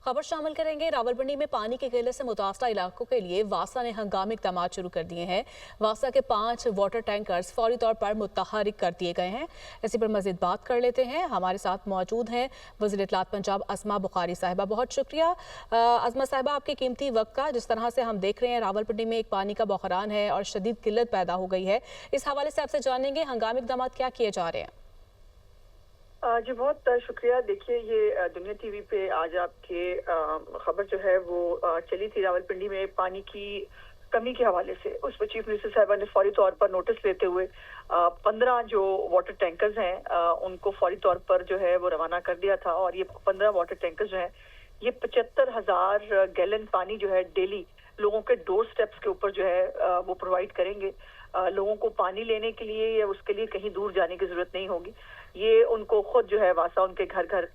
खबर शामिल करेंगे। रावलपिंडी में पानी की किल्लत से मुतासरा इलाकों के लिए वासा ने हंगामी इक़दाम शुरू कर दिए हैं। वासा के 5 वाटर टैंकर्स फौरी तौर पर मुतहरिक कर दिए गए हैं। इसी पर मजीद बात कर लेते हैं। हमारे साथ मौजूद हैं वज़ीर इत्तलात पंजाब अस्मा बुखारी साहिबा। बहुत शुक्रिया अस्मा साहिबा आपके कीमती वक्त का। जिस तरह से हम देख रहे हैं रावलपिंडी में एक पानी का बहरान है और शदीद किल्लत पैदा हो गई है, इस हवाले से आपसे जानेंगे हंगामी इक़दाम क्या किए जा रहे हैं। जी बहुत शुक्रिया। देखिए, ये दुनिया टीवी पे आज आपके खबर जो है वो चली थी रावलपिंडी में पानी की कमी के हवाले से। उस पर चीफ मिनिस्टर साहबा ने फौरी तौर पर नोटिस लेते हुए 15 जो वाटर टैंकर्स हैं उनको फौरी तौर पर जो है वो रवाना कर दिया था। और ये 15 वाटर टैंकर्स जो हैं ये 75,000 गैलन पानी जो है डेली लोगों के डोर स्टेप्स के ऊपर जो है वो प्रोवाइड करेंगे। लोगों को पानी लेने के लिए या उसके लिए कहीं दूर जाने की जरूरत नहीं होगी। ये उनको खुद जो है वासा उनके घर घर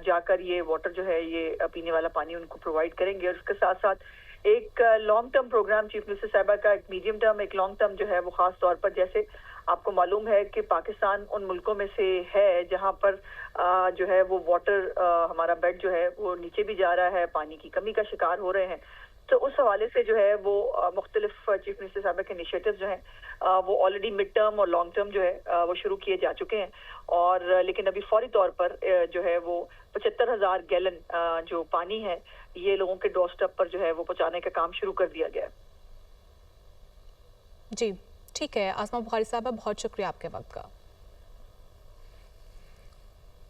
जाकर ये वाटर जो है ये पीने वाला पानी उनको प्रोवाइड करेंगे। और उसके साथ साथ एक long term programme chief minister साहिबा का, एक मीडियम टर्म एक लॉन्ग टर्म जो है वो खास तौर पर, जैसे आपको मालूम है कि पाकिस्तान उन मुल्कों में से है जहां पर जो है वो वाटर हमारा बेड जो है वो नीचे भी जा रहा है, पानी की कमी का शिकार हो रहे हैं। तो उस हवाले से जो है वो मुख्तलिफ चीफ मिनिस्टर साहब के इनिशिएटिव जो हैं वो ऑलरेडी मिड टर्म और लॉन्ग टर्म जो है वो शुरू किए जा चुके हैं। और लेकिन अभी फौरी तौर पर जो है वो 75,000 गैलन जो पानी है ये लोगों के डोर स्टेप पर जो है वो पहुंचाने का काम शुरू कर दिया गया है। जी ठीक है अस्मा बुखारी साहब, बहुत शुक्रिया आपके वक्त का।